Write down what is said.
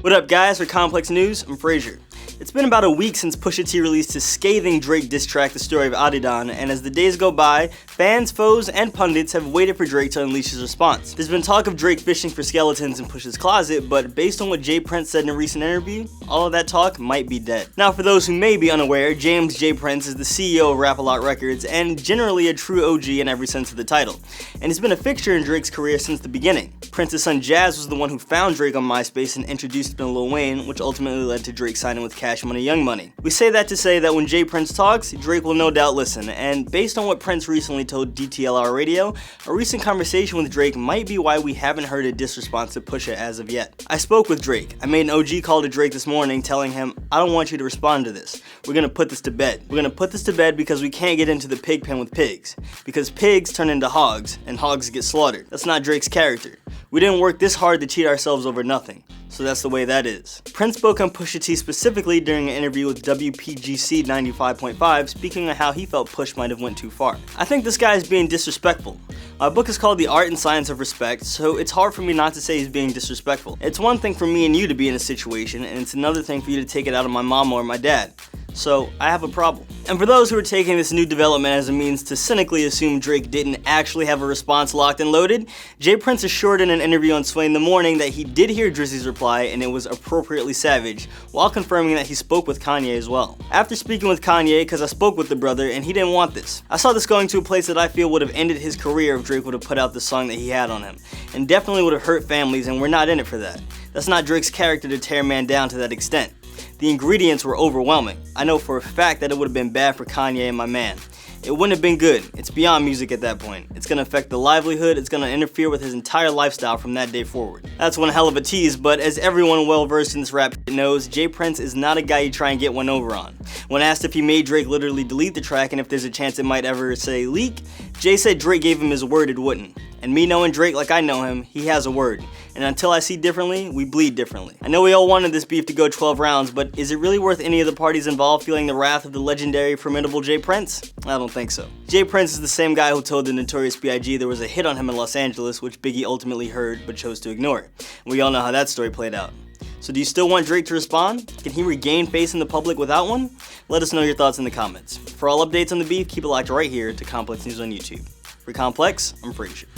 What up guys, for Complex News, I'm Frazier. It's been about a week since Pusha-T released his scathing Drake diss track, The Story of Adidon, and as the days go by, fans, foes, and pundits have waited for Drake to unleash his response. There's been talk of Drake fishing for skeletons in Pusha's closet, but based on what J. Prince said in a recent interview, all of that talk might be dead. Now for those who may be unaware, James J. Prince is the CEO of Rap-A-Lot Records, and generally a true OG in every sense of the title, and he's been a fixture in Drake's career since the beginning. Prince's son Jazz was the one who found Drake on MySpace and introduced him to Lil Wayne, which ultimately led to Drake signing with Cash Money Young Money. We say that to say that when J. Prince talks, Drake will no doubt listen, and based on what Prince recently told DTLR Radio, a recent conversation with Drake might be why we haven't heard a diss response to Pusha as of yet. I spoke with Drake. I made an OG call to Drake this morning telling him, I don't want you to respond to this. We're gonna put this to bed. We're gonna put this to bed because we can't get into the pig pen with pigs. Because pigs turn into hogs, and hogs get slaughtered. That's not Drake's character. We didn't work this hard to cheat ourselves over nothing. So that's the way that is. Prince spoke on Pusha T specifically during an interview with WPGC 95.5, speaking on how he felt Push might have went too far. I think this guy is being disrespectful. My book is called The Art and Science of Respect, so it's hard for me not to say he's being disrespectful. It's one thing for me and you to be in a situation, and it's another thing for you to take it out on my mama or my dad. So I have a problem. And for those who are taking this new development as a means to cynically assume Drake didn't actually have a response locked and loaded, J. Prince assured in an interview on Sway in the Morning that he did hear Drizzy's reply and it was appropriately savage, while confirming that he spoke with Kanye as well. After speaking with Kanye, because I spoke with the brother and he didn't want this. I saw this going to a place that I feel would have ended his career if Drake would have put out the song that he had on him, and definitely would have hurt families, and we're not in it for that. That's not Drake's character to tear a man down to that extent. The ingredients were overwhelming. I know for a fact that it would have been bad for Kanye and my man. It wouldn't have been good. It's beyond music at that point. It's gonna affect the livelihood, it's gonna interfere with his entire lifestyle from that day forward. That's one hell of a tease, but as everyone well versed in this rap knows, J. Prince is not a guy you try and get one over on. When asked if he made Drake literally delete the track and if there's a chance it might ever say leak, Jay said Drake gave him his word it wouldn't. And me knowing Drake like I know him, he has a word. And until I see differently, we bleed differently. I know we all wanted this beef to go 12 rounds, but is it really worth any of the parties involved feeling the wrath of the legendary, formidable J. Prince? I don't think so. J. Prince is the same guy who told the Notorious B.I.G. there was a hit on him in Los Angeles, which Biggie ultimately heard but chose to ignore. We all know how that story played out. So do you still want Drake to respond? Can he regain face in the public without one? Let us know your thoughts in the comments. For all updates on the beef, keep it locked right here to Complex News on YouTube. For Complex, I'm Frazier.